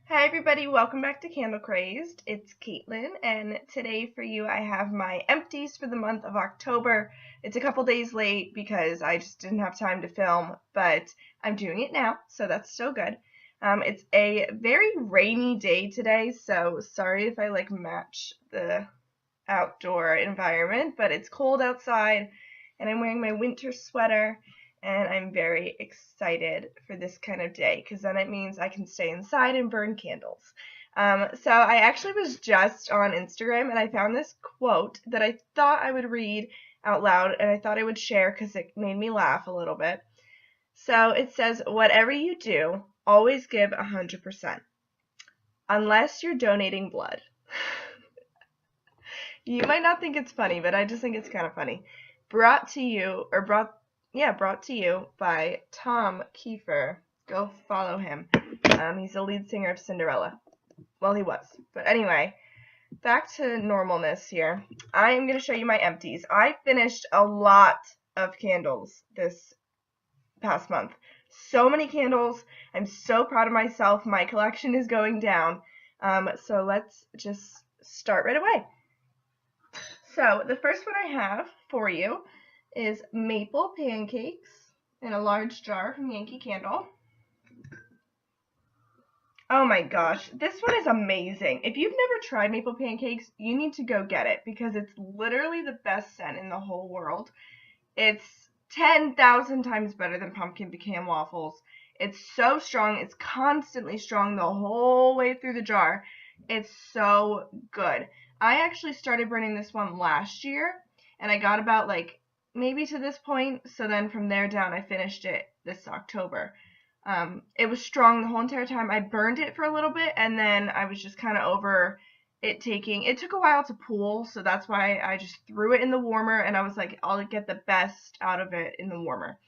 Hi everybody, welcome back to Candle Crazed. It's Caitlin, and today for you I have my empties for the month of October. It's a couple days late because I just didn't have time to film, but I'm doing it now, so that's still good. It's a very rainy day today, so sorry if I match the outdoor environment, but it's cold outside and I'm wearing my winter sweater and I'm very excited for this kind of day because then it means I can stay inside and burn candles. So I actually was just on Instagram and I found this quote that I thought I would read out loud and I thought I would share because it made me laugh a little bit. So it says, "Whatever you do, always give 100%, unless you're donating blood." You might not think it's funny, but I just think it's kind of funny. Brought to you, or brought to you by Tom Kiefer. Go follow him. He's the lead singer of Cinderella. Well, he was. But anyway, back to normalness here. I am going to show you my empties. I finished a lot of candles this past month. So many candles. I'm so proud of myself. My collection is going down. So let's just start right away. So the first one I have for you is maple pancakes in a large jar from Yankee Candle. Oh my gosh, this one is amazing. If you've never tried maple pancakes, you need to go get it because it's literally the best scent in the whole world. It's 10,000 times better than pumpkin pecan waffles. It's so strong. It's constantly strong the whole way through the jar. It's so good. I actually started burning this one last year, and I got about maybe to this point. So then from there down, I finished it this October. It was strong the whole entire time. I burned it for a little bit, and then I was just kind of over it took a while to pool, so that's why I just threw it in the warmer, and I was like, I'll get the best out of it in the warmer.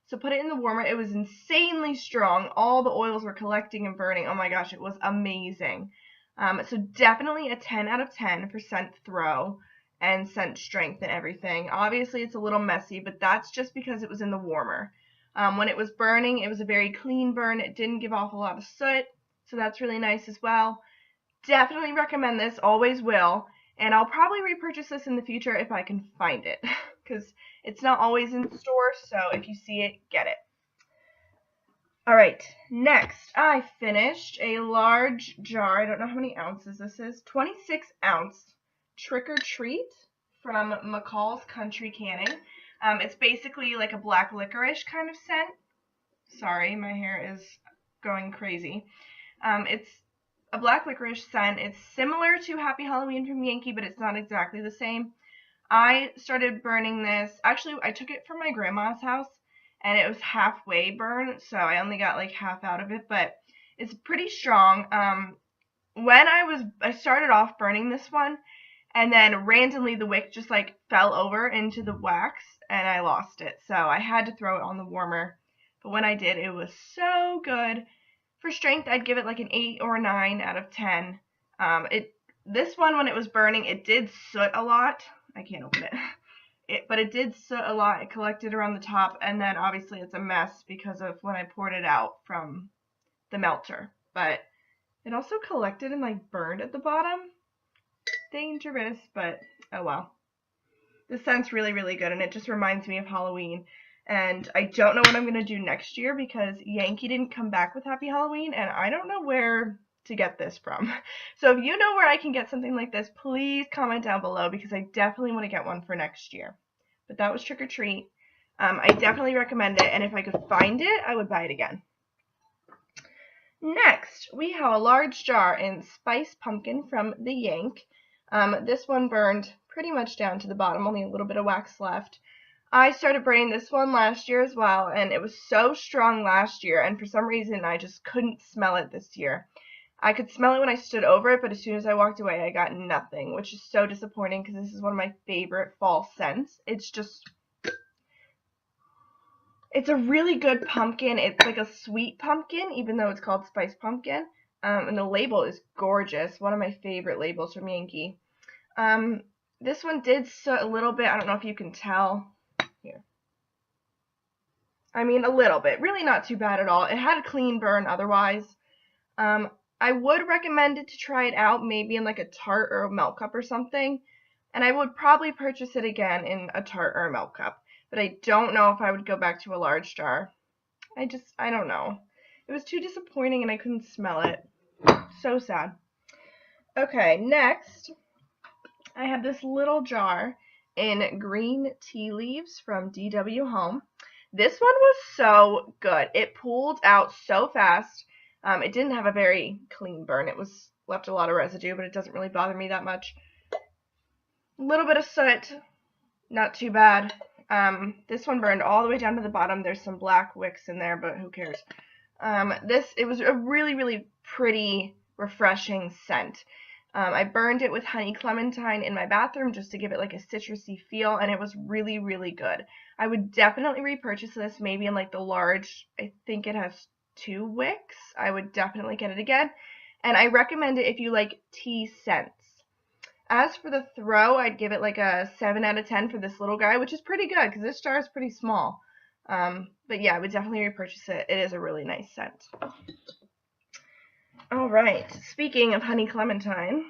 So put it in the warmer. It was insanely strong. All the oils were collecting and burning. Oh my gosh, it was amazing. So definitely a 10 out of 10 for scent throw and scent strength and everything. Obviously, it's a little messy, but that's just because it was in the warmer. When it was burning, it was a very clean burn. It didn't give off a lot of soot, so that's really nice as well. Definitely recommend this, always will, and I'll probably repurchase this in the future if I can find it, because it's not always in store, so if you see it, get it. Alright, next, I finished a large jar, I don't know how many ounces this is, 26 ounce Trick or Treat from McCall's Country Canning. It's basically like a black licorice kind of scent. Sorry, my hair is going crazy. It's a black licorice scent. It's similar to Happy Halloween from Yankee, but it's not exactly the same. I started burning this. Actually, I took it from my grandma's house, and it was halfway burned, so I only got like half out of it, but it's pretty strong. When I started off burning this one, and then randomly the wick just fell over into the wax, and I lost it, so I had to throw it on the warmer. But when I did, it was so good. For strength, I'd give it like an 8 or a 9 out of 10. This one, when it was burning, it did soot a lot. I can't open it. But it did soot a lot. It collected around the top, and then obviously it's a mess because of when I poured it out from the melter. But it also collected and burned at the bottom. Dangerous, but oh well. The scent's really, really good, and it just reminds me of Halloween. And I don't know what I'm going to do next year because Yankee didn't come back with Happy Halloween, and I don't know where to get this from. So if you know where I can get something like this, please comment down below because I definitely want to get one for next year. But that was Trick or Treat. I definitely recommend it, and if I could find it, I would buy it again. Next, we have a large jar in Spice Pumpkin from the Yank. This one burned pretty much down to the bottom, only a little bit of wax left. I started burning this one last year as well, and it was so strong last year, and for some reason I just couldn't smell it this year. I could smell it when I stood over it, but as soon as I walked away, I got nothing, which is so disappointing because this is one of my favorite fall scents. It's a really good pumpkin. It's like a sweet pumpkin, even though it's called Spice Pumpkin, and the label is gorgeous. One of my favorite labels from Yankee. This one did soot a little bit. I don't know if you can tell. Here. I mean, a little bit. Really not too bad at all. It had a clean burn otherwise. I I would recommend it to try it out, maybe in like a tart or a milk cup or something. And I would probably purchase it again in a tart or a milk cup. But I don't know if I would go back to a large jar. I don't know. It was too disappointing and I couldn't smell it. So sad. Okay, next, I have this little jar in green tea leaves from DW Home. This one was so good. It pulled out so fast. It didn't have a very clean burn. It was left a lot of residue, but it doesn't really bother me that much. A little bit of soot, not too bad. This one burned all the way down to the bottom. There's some black wicks in there, but who cares? It was a really, really pretty, refreshing scent. I burned it with honey clementine in my bathroom just to give it like a citrusy feel, and it was really, really good. I would definitely repurchase this, maybe in like the large, I think it has 2 wicks. I would definitely get it again, and I recommend it if you like tea scents. As for the throw, I'd give it like a 7 out of 10 for this little guy, which is pretty good because this jar is pretty small. But yeah, I would definitely repurchase it. It is a really nice scent. Alright, speaking of honey clementine,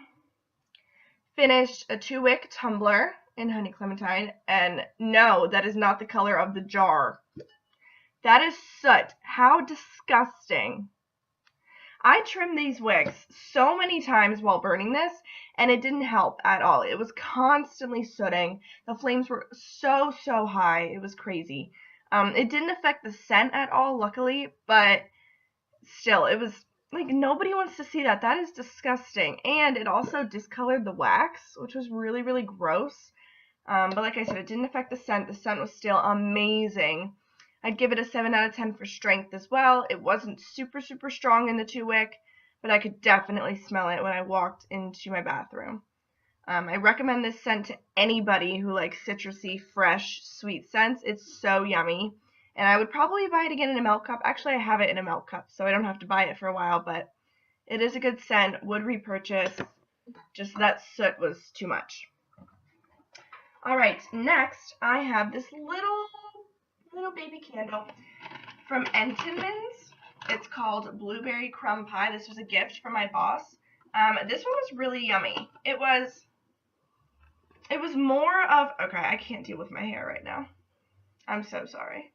finished a 2-wick tumbler in honey clementine, and no, that is not the color of the jar. That is soot. How disgusting. I trimmed these wicks so many times while burning this, and it didn't help at all. It was constantly sooting. The flames were so high. It was crazy. It didn't affect the scent at all, luckily, but still, it was like nobody wants to see that. That is disgusting. And it also discolored the wax, which was really, really gross. But like I said, it didn't affect the scent. The scent was still amazing. I'd give it a 7 out of 10 for strength as well. It wasn't super strong in the 2-wick, but I could definitely smell it when I walked into my bathroom. I recommend this scent to anybody who likes citrusy, fresh, sweet scents. It's so yummy. And I would probably buy it again in a milk cup. Actually, I have it in a milk cup, so I don't have to buy it for a while, but it is a good scent. Would repurchase. Just that soot was too much. Alright, next I have this little baby candle from Entenmann's. It's called Blueberry Crumb Pie. This was a gift from my boss. This one was really yummy. It was more of, okay, I can't deal with my hair right now. I'm so sorry.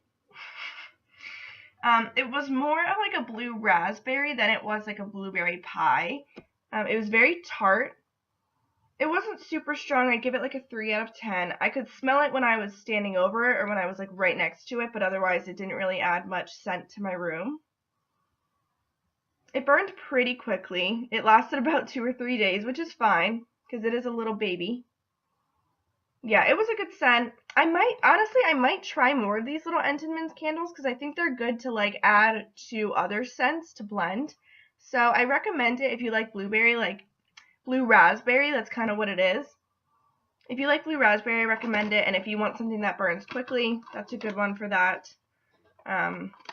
It was more of like a blue raspberry than it was like a blueberry pie. It was very tart. It wasn't super strong. I'd give it like a 3 out of 10. I could smell it when I was standing over it or when I was like right next to it, but otherwise it didn't really add much scent to my room. It burned pretty quickly. It lasted about 2 or 3 days, which is fine because it is a little baby. Yeah, it was a good scent. I might try more of these little Entenmann's candles because I think they're good to like add to other scents to blend. So I recommend it if you like blueberry, like blue raspberry. That's kind of what it is. If you like blue raspberry, I recommend it. And if you want something that burns quickly, that's a good one for that.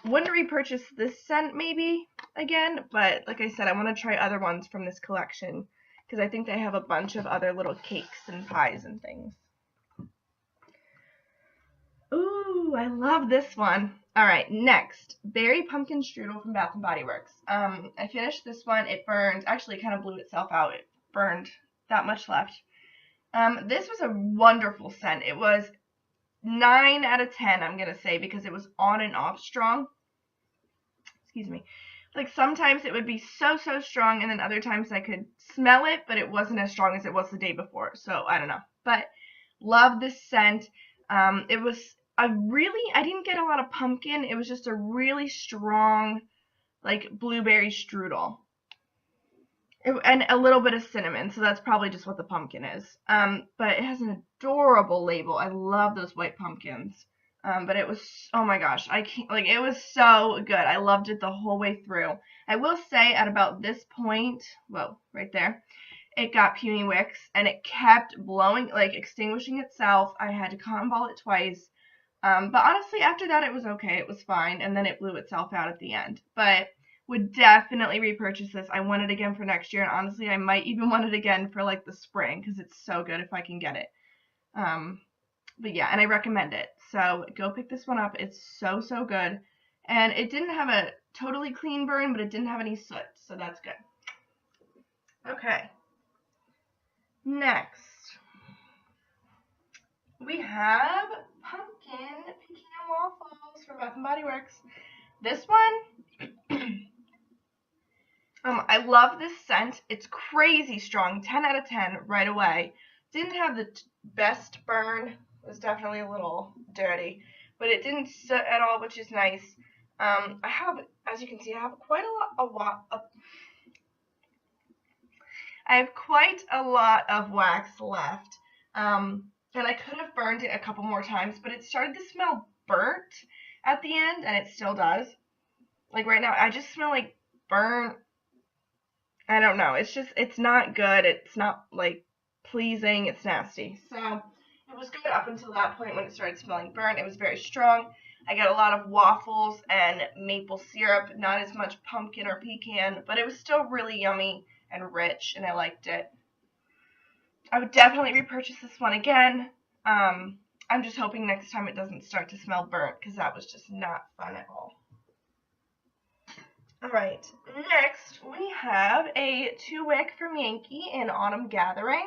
Wouldn't repurchase this scent maybe again, but like I said, I want to try other ones from this collection because I think they have a bunch of other little cakes and pies and things. Ooh, I love this one. Alright, next, Berry Pumpkin Strudel from Bath & Body Works. I finished this one. It burned, actually it kind of blew itself out. It burned that much left. This was a wonderful scent. It was 9 out of 10, I'm going to say, because it was on and off strong. Excuse me. Like sometimes it would be so strong, and then other times I could smell it, but it wasn't as strong as it was the day before. So I don't know. But love this scent. It was I didn't get a lot of pumpkin. It was just a really strong, like, blueberry strudel. And a little bit of cinnamon, so that's probably just what the pumpkin is. But it has an adorable label. I love those white pumpkins. But it was, oh my gosh, it was so good. I loved it the whole way through. I will say at about this point, whoa, right there, it got puny wicks, and it kept blowing, like extinguishing itself. I had to cotton ball it twice. But honestly, after that, it was okay. It was fine, and then it blew itself out at the end. But would definitely repurchase this. I want it again for next year, and honestly, I might even want it again for like the spring because it's so good if I can get it. But yeah, and I recommend it. So go pick this one up. It's so good. And it didn't have a totally clean burn, but it didn't have any soot, so that's good. Okay. Next, we have pumpkin pecan waffles from Bath and Body Works. This one, I love this scent. It's crazy strong, 10 out of 10 right away. Didn't have the best burn. It was definitely a little dirty, but it didn't soot at all, which is nice. I have, as you can see, I have quite a lot of wax left. And I could have burned it a couple more times, but it started to smell burnt at the end, and it still does. Like right now, I just smell like burnt. I don't know. It's not good. It's not like pleasing. It's nasty. So it was good up until that point when it started smelling burnt. It was very strong. I got a lot of waffles and maple syrup, not as much pumpkin or pecan, but it was still really yummy and rich, and I liked it. I would definitely repurchase this one again. I'm just hoping next time it doesn't start to smell burnt, because that was just not fun at all. Alright, next we have a 2-wick from Yankee in Autumn Gathering.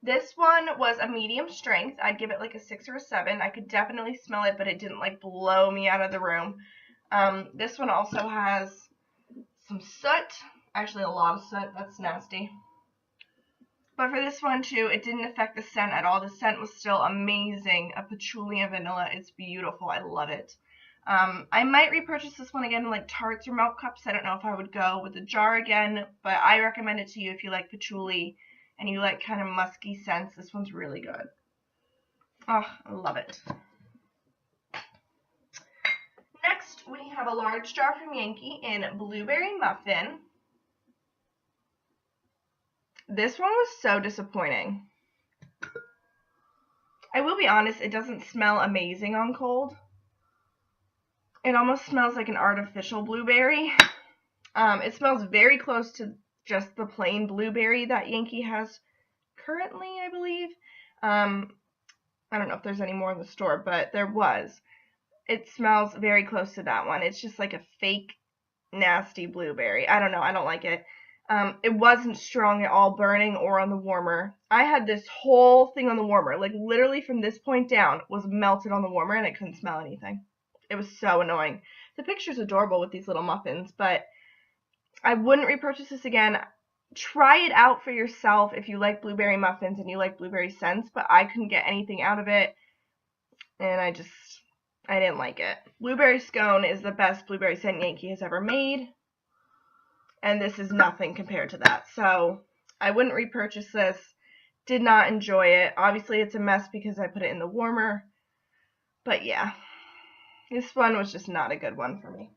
This one was a medium strength. I'd give it like a 6 or a 7. I could definitely smell it, but it didn't like blow me out of the room. This one also has some soot. Actually, a lot of soot. That's nasty. But for this one too, it didn't affect the scent at all. The scent was still amazing. A patchouli and vanilla. It's beautiful. I love it. I might repurchase this one again in like tarts or milk cups. I don't know if I would go with the jar again, but I recommend it to you if you like patchouli and you like kind of musky scents. This one's really good. Oh, I love it. Next, we have a large jar from Yankee in Blueberry Muffin. This one was so disappointing. I will be honest, it doesn't smell amazing on cold. It almost smells like an artificial blueberry. It smells very close to just the plain blueberry that Yankee has currently, I believe. I don't know if there's any more in the store, but there was. It smells very close to that one. It's just like a fake, nasty blueberry. I don't know. I don't like it. It wasn't strong at all burning or on the warmer. I had this whole thing on the warmer. Like literally from this point down was melted on the warmer, and I couldn't smell anything. It was so annoying. The picture's adorable with these little muffins, but I wouldn't repurchase this again. Try it out for yourself if you like blueberry muffins and you like blueberry scents, but I couldn't get anything out of it, and I didn't like it. Blueberry scone is the best blueberry scent Yankee has ever made, and this is nothing compared to that. So I wouldn't repurchase this. Did not enjoy it. Obviously, it's a mess because I put it in the warmer, but yeah. This one was just not a good one for me.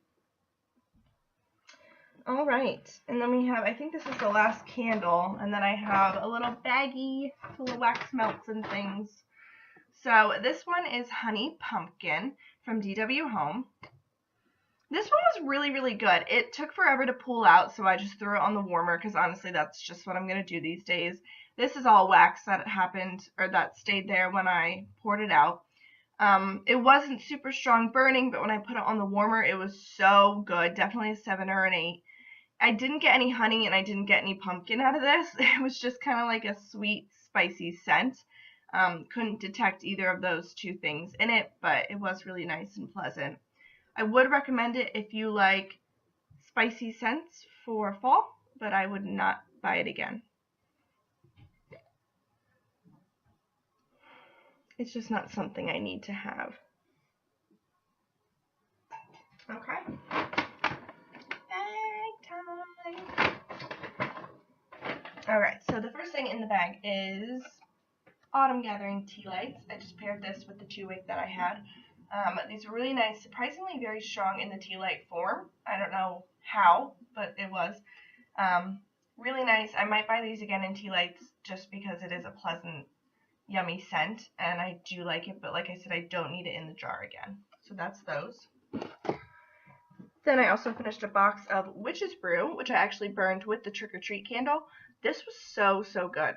Alright, and then we have, I think this is the last candle, and then I have a little baggie full of wax melts and things. So this one is Honey Pumpkin from DW Home. This one was really, really good. It took forever to pull out, so I just threw it on the warmer, because honestly, that's just what I'm going to do these days. This is all wax that happened, or that stayed there when I poured it out. It wasn't super strong burning, but when I put it on the warmer, it was so good. Definitely a 7 or an 8. I didn't get any honey and I didn't get any pumpkin out of this. It was just kind of like a sweet, spicy scent. Couldn't detect either of those two things in it, but it was really nice and pleasant. I would recommend it if you like spicy scents for fall, but I would not buy it again. It's just not something I need to have. Okay. Bag time. Alright, so the first thing in the bag is Autumn Gathering tea lights. I just paired this with the 2-wick that I had. These are really nice, surprisingly very strong in the tea light form. I don't know how, but it was. Really nice. I might buy these again in tea lights just because it is a pleasant, yummy scent, and I do like it, but like I said, I don't need it in the jar again. So that's those. Then I also finished a box of Witch's Brew, which I actually burned with the Trick or Treat candle. This was so good.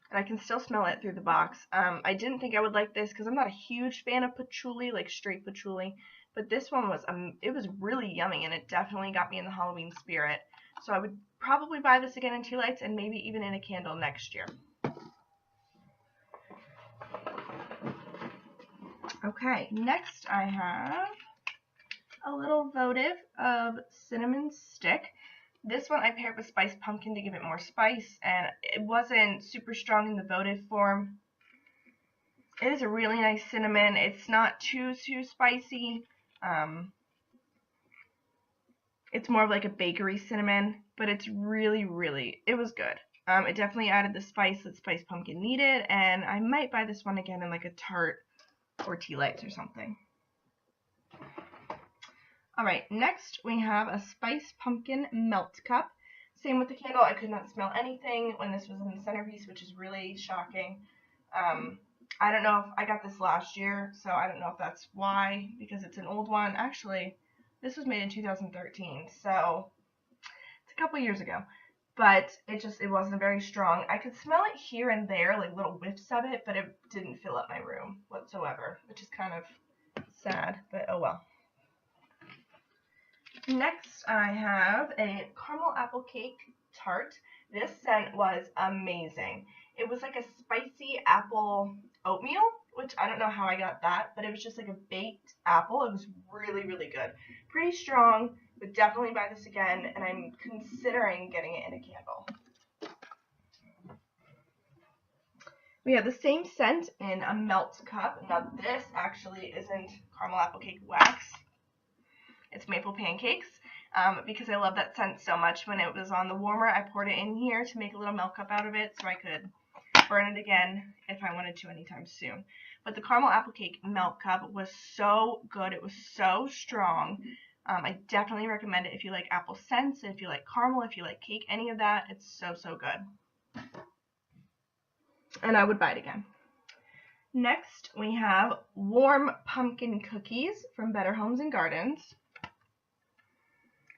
And I can still smell it through the box. I didn't think I would like this because I'm not a huge fan of patchouli, like straight patchouli. But this one was, it was really yummy, and it definitely got me in the Halloween spirit. So I would probably buy this again in tea lights and maybe even in a candle next year. Okay, next I have a little votive of cinnamon stick. This one I paired with spiced pumpkin to give it more spice, and it wasn't super strong in the votive form. It is a really nice cinnamon. It's not too spicy. It's more of like a bakery cinnamon, but it's really, it was good. It definitely added the spice that spiced pumpkin needed, and I might buy this one again in like a tart or tea lights or something. Alright, next we have a spiced pumpkin melt cup. Same with the candle, I could not smell anything when this was in the centerpiece, which is really shocking. I don't know if I got this last year, so I don't know if that's why, because it's an old one. Actually, this was made in 2013, so it's a couple years ago. But it wasn't very strong. I could smell it here and there, like little whiffs of it, but it didn't fill up my room whatsoever, which is kind of sad, but oh well. Next, I have a caramel apple cake tart. This scent was amazing. It was like a spicy apple oatmeal, which I don't know how I got that, but it was just like a baked apple. It was really, good. Pretty strong, but definitely buy this again, and I'm considering getting it in a candle. We have the same scent in a melt cup. Now this actually isn't caramel apple cake wax. It's maple pancakes, because I love that scent so much. When it was on the warmer, I poured it in here to make a little milk cup out of it so I could burn it again if I wanted to anytime soon. But the caramel apple cake milk cup was so good. It was so strong. I definitely recommend it if you like apple scents, if you like caramel, if you like cake, any of that. It's so good. And I would buy it again. Next, we have warm pumpkin cookies from Better Homes and Gardens.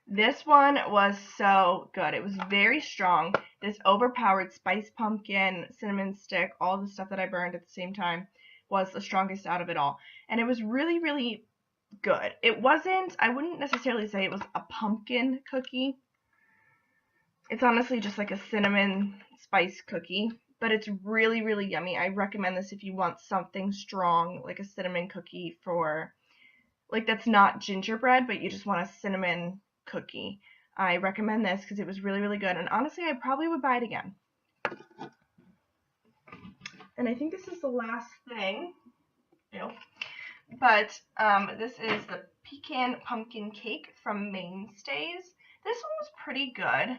This one was so good. It was very strong. This overpowered spiced pumpkin, cinnamon stick, all the stuff that I burned at the same time was the strongest out of it all. And it was really good. It wasn't, I wouldn't necessarily say it was a pumpkin cookie. It's honestly just like a cinnamon spice cookie, but it's really yummy. I recommend this if you want something strong, like a cinnamon cookie for, like, that's not gingerbread, but you just want a cinnamon cookie. I recommend this because it was really good, and honestly I probably would buy it again. And I think this is the last thing. Ew. But this is the pecan pumpkin cake from Mainstays. This one was pretty good.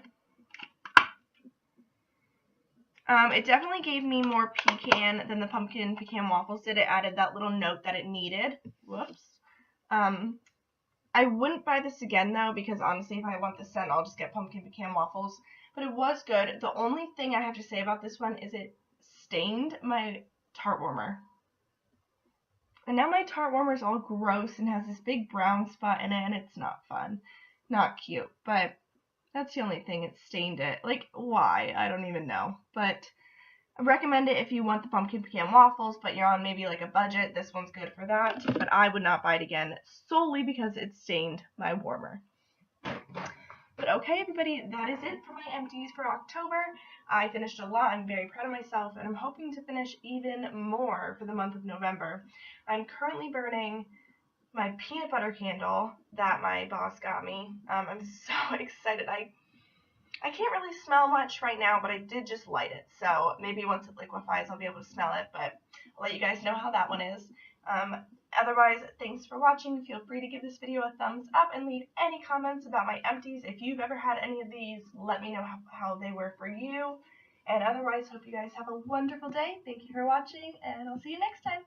It definitely gave me more pecan than the pumpkin pecan waffles did. It added that little note that it needed. Whoops. I wouldn't buy this again, though, because honestly, if I want the scent, I'll just get pumpkin pecan waffles. But it was good. The only thing I have to say about this one is it stained my tart warmer. And now my tart warmer is all gross and has this big brown spot in it, and it's not fun. Not cute, but that's the only thing. It stained it. Like, why? I don't even know. But I recommend it if you want the pumpkin pecan waffles, but you're on maybe like a budget. This one's good for that, but I would not buy it again solely because it stained my warmer. But okay, everybody, that is it for my empties for October. I finished a lot. I'm very proud of myself, and I'm hoping to finish even more for the month of November. I'm currently burning my peanut butter candle that my boss got me. I'm so excited. I can't really smell much right now, but I did just light it, so maybe once it liquefies I'll be able to smell it, but I'll let you guys know how that one is. Otherwise, thanks for watching. Feel free to give this video a thumbs up and leave any comments about my empties. If you've ever had any of these, let me know how they were for you. And otherwise, hope you guys have a wonderful day. Thank you for watching, and I'll see you next time.